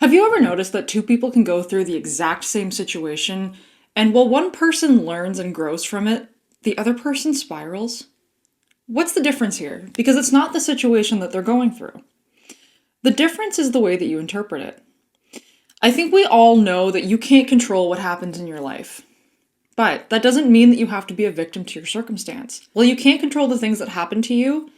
Have you ever noticed that two people can go through the exact same situation, and while one person learns and grows from it, the other person spirals? What's the difference here? Because it's not the situation that they're going through. The difference is the way that you interpret it. I think we all know that you can't control what happens in your life. But that doesn't mean that you have to be a victim to your circumstance. While you can't control the things that happen to you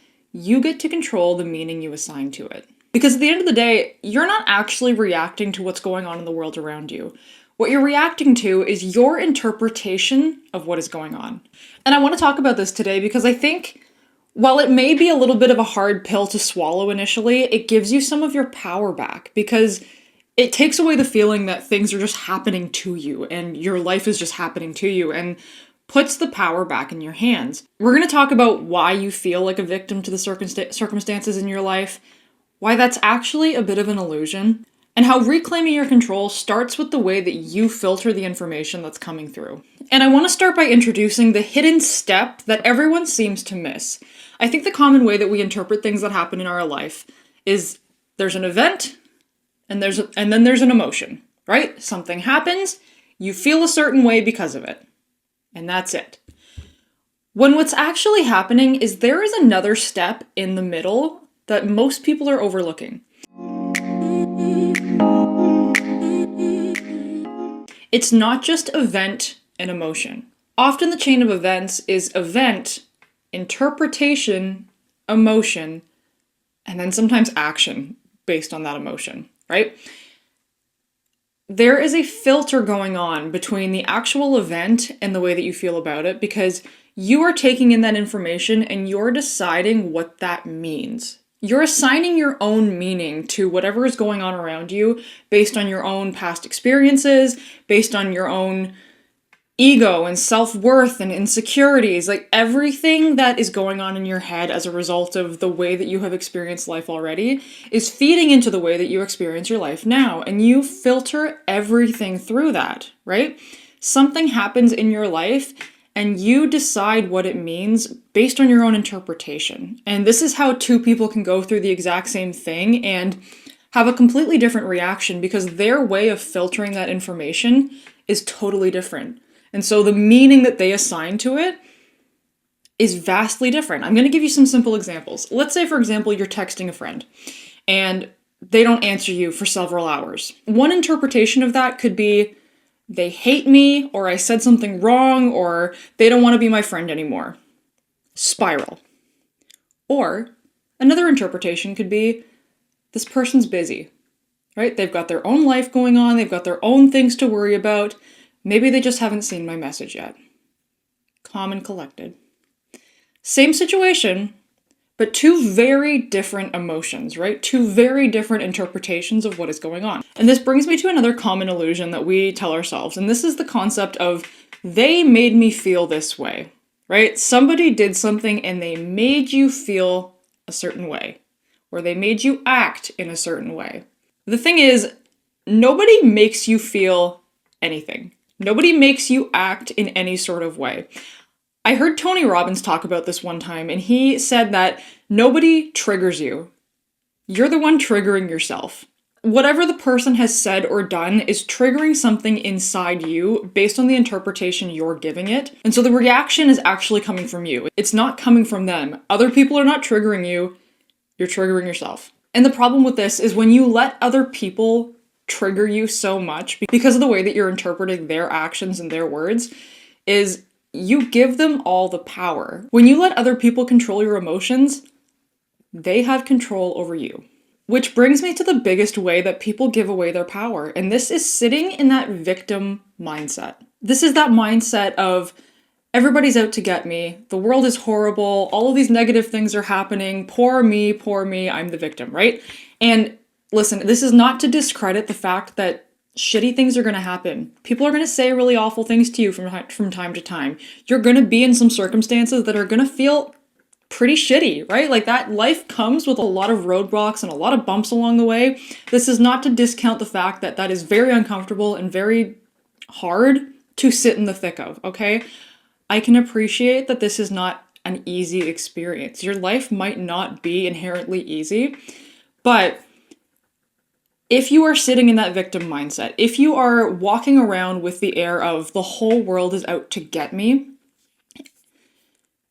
get to control the meaning you assign to it. Because at the end of the day, you're not actually reacting to what's going on in the world around you. What you're reacting to is your interpretation of what is going on. And I want to talk about this today because I think while it may be a little bit of a hard pill to swallow initially, it gives you some of your power back because it takes away the feeling that things are just happening to you and your life is just happening to you and puts the power back in your hands. We're going to talk about why you feel like a victim to the circumstances in your life, why that's actually a bit of an illusion, and how reclaiming your control starts with the way that you filter the information that's coming through. And I want to start by introducing the hidden step that everyone seems to miss. I think the common way that we interpret things that happen in our life is there's an event and then there's an emotion, right? Something happens, you feel a certain way because of it. And that's it. When what's actually happening is there is another step in the middle that most people are overlooking. It's not just event and emotion. Often the chain of events is event, interpretation, emotion, and then sometimes action based on that emotion, right? There is a filter going on between the actual event and the way that you feel about it because you are taking in that information and you're deciding what that means. You're assigning your own meaning to whatever is going on around you based on your own past experiences, based on your own ego and self-worth and insecurities, like everything that is going on in your head as a result of the way that you have experienced life already is feeding into the way that you experience your life now. And you filter everything through that, right? Something happens in your life and you decide what it means based on your own interpretation. And this is how two people can go through the exact same thing and have a completely different reaction because their way of filtering that information is totally different. And so the meaning that they assign to it is vastly different. I'm going to give you some simple examples. Let's say, for example, you're texting a friend and they don't answer you for several hours. One interpretation of that could be they hate me, or I said something wrong, or they don't want to be my friend anymore. Spiral. Or another interpretation could be this person's busy, right? They've got their own life going on. They've got their own things to worry about. Maybe they just haven't seen my message yet. Calm and collected. Same situation, but two very different emotions, right? Two very different interpretations of what is going on. And this brings me to another common illusion that we tell ourselves, and this is the concept of they made me feel this way, right? Somebody did something and they made you feel a certain way, or they made you act in a certain way. The thing is, nobody makes you feel anything. Nobody makes you act in any sort of way. I heard Tony Robbins talk about this one time, and he said that nobody triggers you. You're the one triggering yourself. Whatever the person has said or done is triggering something inside you based on the interpretation you're giving it. And so the reaction is actually coming from you. It's not coming from them. Other people are not triggering you. You're triggering yourself. And the problem with this is when you let other people trigger you so much because of the way that you're interpreting their actions and their words is you give them all the power. When you let other people control your emotions, they have control over you. Which brings me to the biggest way that people give away their power, and this is sitting in that victim mindset. This is that mindset of everybody's out to get me, the world is horrible, all of these negative things are happening, poor me, I'm the victim, right? And listen, this is not to discredit the fact that shitty things are going to happen. People are going to say really awful things to you from time to time. You're going to be in some circumstances that are going to feel pretty shitty, right? Like that life comes with a lot of roadblocks and a lot of bumps along the way. This is not to discount the fact that that is very uncomfortable and very hard to sit in the thick of, okay? I can appreciate that this is not an easy experience. Your life might not be inherently easy, but if you are sitting in that victim mindset, if you are walking around with the air of the whole world is out to get me,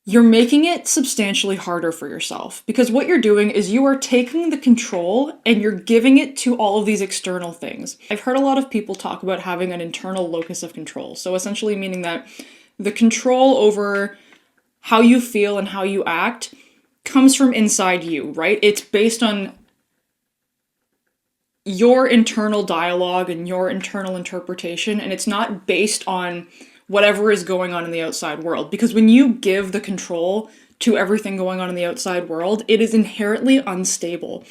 you're making it substantially harder for yourself, because what you're doing is you are taking the control and you're giving it to all of these external things. I've heard a lot of people talk about having an internal locus of control. So essentially meaning that the control over how you feel and how you act comes from inside you, right? It's based on your internal dialogue and your internal interpretation, and it's not based on whatever is going on in the outside world. Because when you give the control to everything going on in the outside world, it is inherently unstable,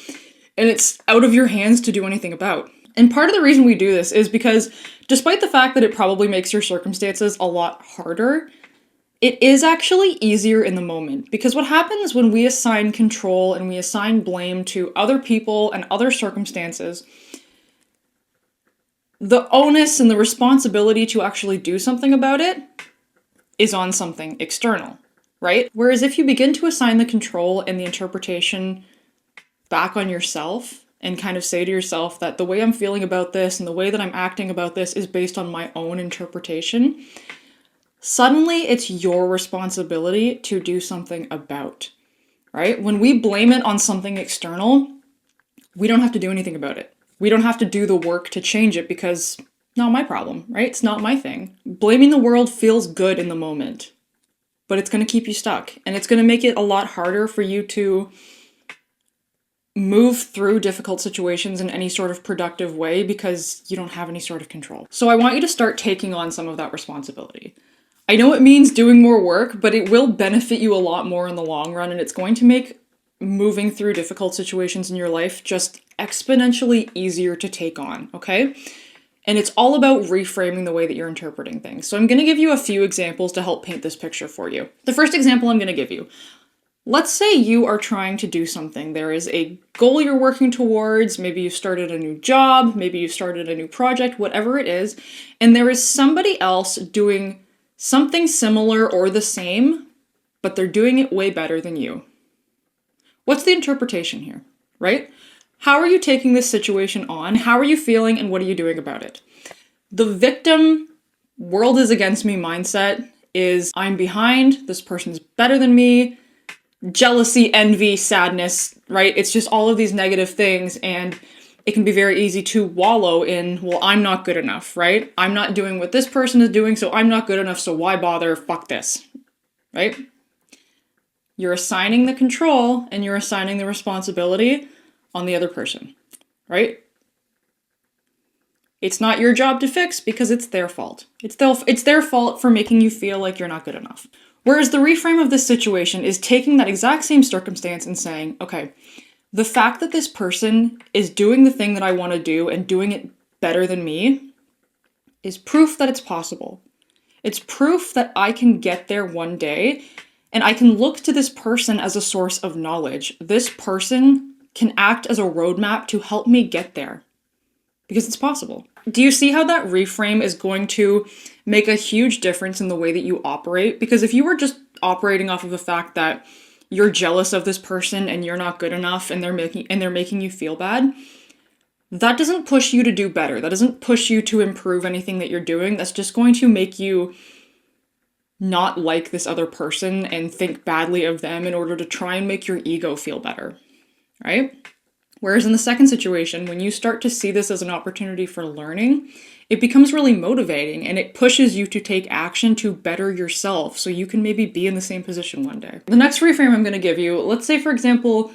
and it's out of your hands to do anything about. And part of the reason we do this is because despite the fact that it probably makes your circumstances a lot harder, it is actually easier in the moment. Because what happens when we assign control and we assign blame to other people and other circumstances, the onus and the responsibility to actually do something about it is on something external, right? Whereas if you begin to assign the control and the interpretation back on yourself and kind of say to yourself that the way I'm feeling about this and the way that I'm acting about this is based on my own interpretation, suddenly it's your responsibility to do something about, right? When we blame it on something external, we don't have to do anything about it. We don't have to do the work to change it because not my problem, right? It's not my thing. Blaming the world feels good in the moment, but it's going to keep you stuck, and it's going to make it a lot harder for you to move through difficult situations in any sort of productive way because you don't have any sort of control. So I want you to start taking on some of that responsibility. I know it means doing more work, but it will benefit you a lot more in the long run, and it's going to make moving through difficult situations in your life just exponentially easier to take on, okay? And it's all about reframing the way that you're interpreting things. So I'm going to give you a few examples to help paint this picture for you. The first example I'm going to give you. Let's say you are trying to do something. There is a goal you're working towards. Maybe you started a new job. Maybe you started a new project, whatever it is. And there is somebody else doing something similar or the same, but they're doing it way better than you. What's the interpretation here, right? How are you taking this situation on? How are you feeling, and what are you doing about it? The victim, world is against me mindset is I'm behind, this person's better than me, jealousy, envy, sadness, right? It's just all of these negative things, and it can be very easy to wallow in, well, I'm not good enough, right? I'm not doing what this person is doing, so I'm not good enough, so why bother? Fuck this, right? You're assigning the control and you're assigning the responsibility on the other person, right? It's not your job to fix because it's their fault. It's their fault for making you feel like you're not good enough. Whereas the reframe of this situation is taking that exact same circumstance and saying, okay, the fact that this person is doing the thing that I want to do and doing it better than me is proof that it's possible. It's proof that I can get there one day, and I can look to this person as a source of knowledge. This person can act as a roadmap to help me get there because it's possible. Do you see how that reframe is going to make a huge difference in the way that you operate? Because if you were just operating off of the fact that you're jealous of this person and you're not good enough and they're making you feel bad, that doesn't push you to do better. That doesn't push you to improve anything that you're doing. That's just going to make you not like this other person and think badly of them in order to try and make your ego feel better, right? Whereas in the second situation, when you start to see this as an opportunity for learning, it becomes really motivating and it pushes you to take action to better yourself so you can maybe be in the same position one day. The next reframe I'm going to give you, let's say, for example,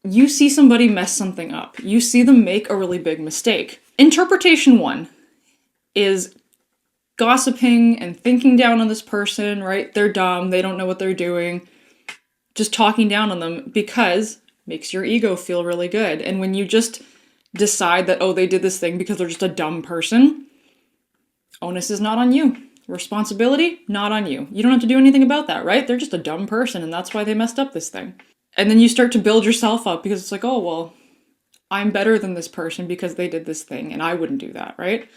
you see somebody mess something up. You see them make a really big mistake. Interpretation one is gossiping and thinking down on this person, right? They're dumb, they don't know what they're doing. Just talking down on them because makes your ego feel really good. And when you just decide that, oh, they did this thing because they're just a dumb person, onus is not on you. Responsibility, not on you. You don't have to do anything about that, right? They're just a dumb person and that's why they messed up this thing. And then you start to build yourself up because it's like, oh, well, I'm better than this person because they did this thing and I wouldn't do that, right?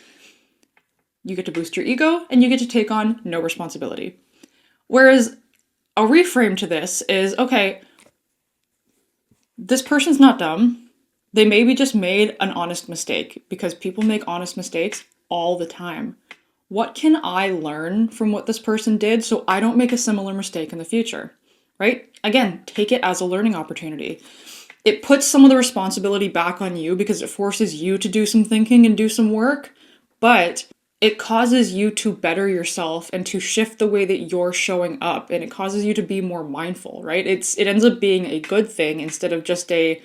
You get to boost your ego and you get to take on no responsibility. Whereas a reframe to this is, okay, this person's not dumb. They maybe just made an honest mistake, because people make honest mistakes all the time. What can I learn from what this person did so I don't make a similar mistake in the future? Right? Again, take it as a learning opportunity. It puts some of the responsibility back on you because it forces you to do some thinking and do some work, but it causes you to better yourself and to shift the way that you're showing up, and it causes you to be more mindful, right? It ends up being a good thing instead of just a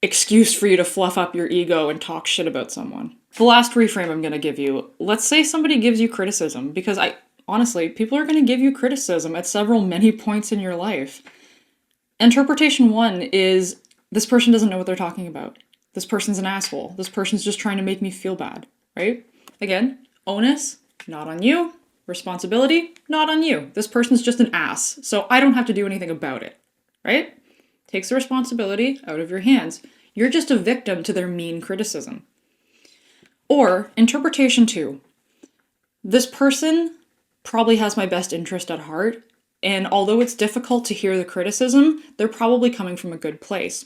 excuse for you to fluff up your ego and talk shit about someone. The last reframe I'm going to give you, let's say somebody gives you criticism, because honestly, people are going to give you criticism at many points in your life. Interpretation 1 is, this person doesn't know what they're talking about. This person's an asshole. This person's just trying to make me feel bad, right? Again, onus, not on you. Responsibility, not on you. This person's just an ass, so I don't have to do anything about it, right? Takes the responsibility out of your hands. You're just a victim to their mean criticism. Or, interpretation 2. This person probably has my best interest at heart, and although it's difficult to hear the criticism, they're probably coming from a good place.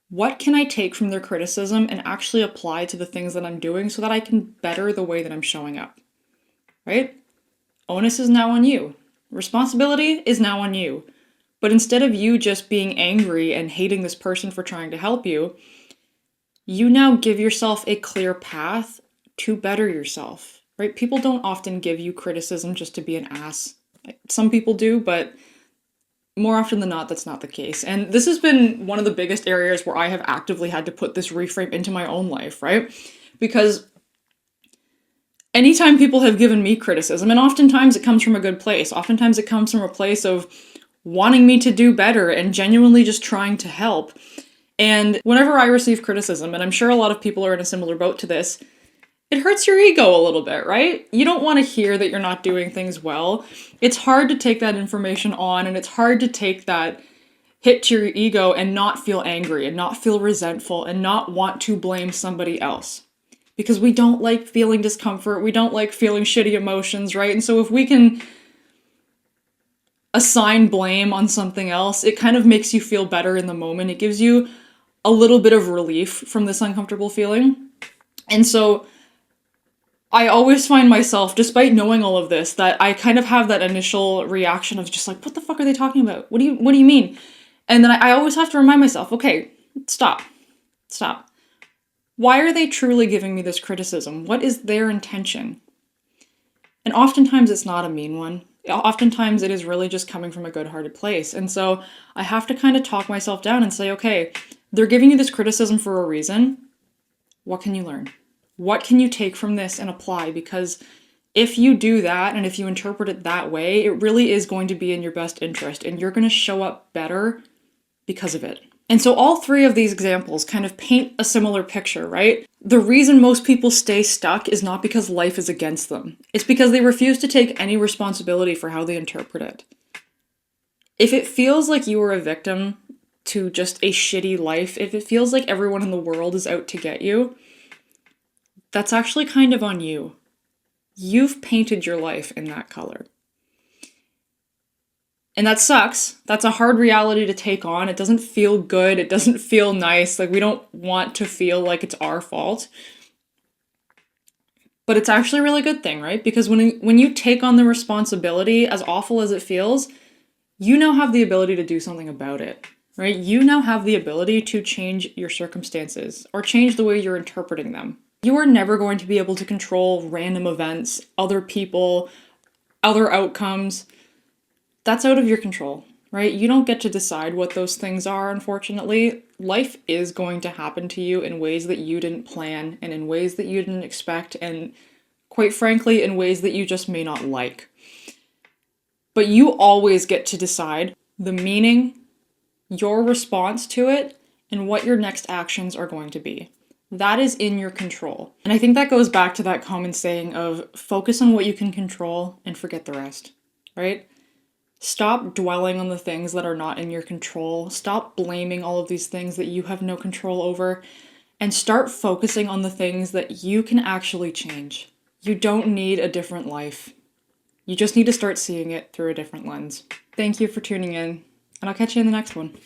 What can I take from their criticism and actually apply to the things that I'm doing so that I can better the way that I'm showing up? Right? Onus is now on you. Responsibility is now on you. But instead of you just being angry and hating this person for trying to help you, you now give yourself a clear path to better yourself, right? People don't often give you criticism just to be an ass. Some people do, but more often than not, that's not the case. And this has been one of the biggest areas where I have actively had to put this reframe into my own life, right? Because anytime people have given me criticism, and oftentimes it comes from a good place, oftentimes it comes from a place of wanting me to do better and genuinely just trying to help. And whenever I receive criticism, and I'm sure a lot of people are in a similar boat to this, it hurts your ego a little bit, right? You don't want to hear that you're not doing things well. It's hard to take that information on, and it's hard to take that hit to your ego and not feel angry and not feel resentful and not want to blame somebody else. Because we don't like feeling discomfort, we don't like feeling shitty emotions, right? And so if we can assign blame on something else, it kind of makes you feel better in the moment. It gives you a little bit of relief from this uncomfortable feeling. And so I always find myself, despite knowing all of this, that I kind of have that initial reaction of just like, what the fuck are they talking about? What do you mean? And then I always have to remind myself, okay, stop. Why are they truly giving me this criticism? What is their intention? And oftentimes it's not a mean one. Oftentimes it is really just coming from a good-hearted place. And so I have to kind of talk myself down and say, okay, they're giving you this criticism for a reason. What can you learn? What can you take from this and apply? Because if you do that and if you interpret it that way, it really is going to be in your best interest and you're going to show up better because of it. And so all three of these examples kind of paint a similar picture, right? The reason most people stay stuck is not because life is against them. It's because they refuse to take any responsibility for how they interpret it. If it feels like you are a victim to just a shitty life, if it feels like everyone in the world is out to get you, that's actually kind of on you. You've painted your life in that color. And that sucks. That's a hard reality to take on. It doesn't feel good. It doesn't feel nice. Like, we don't want to feel like it's our fault. But it's actually a really good thing, right? Because when you take on the responsibility, as awful as it feels, you now have the ability to do something about it, right? You now have the ability to change your circumstances or change the way you're interpreting them. You are never going to be able to control random events, other people, other outcomes. That's out of your control, right? You don't get to decide what those things are, unfortunately. Life is going to happen to you in ways that you didn't plan and in ways that you didn't expect and, quite frankly, in ways that you just may not like. But you always get to decide the meaning, your response to it, and what your next actions are going to be. That is in your control. And I think that goes back to that common saying of focus on what you can control and forget the rest, right? Stop dwelling on the things that are not in your control. Stop blaming all of these things that you have no control over, and start focusing on the things that you can actually change. You don't need a different life. You just need to start seeing it through a different lens. Thank you for tuning in, and I'll catch you in the next one.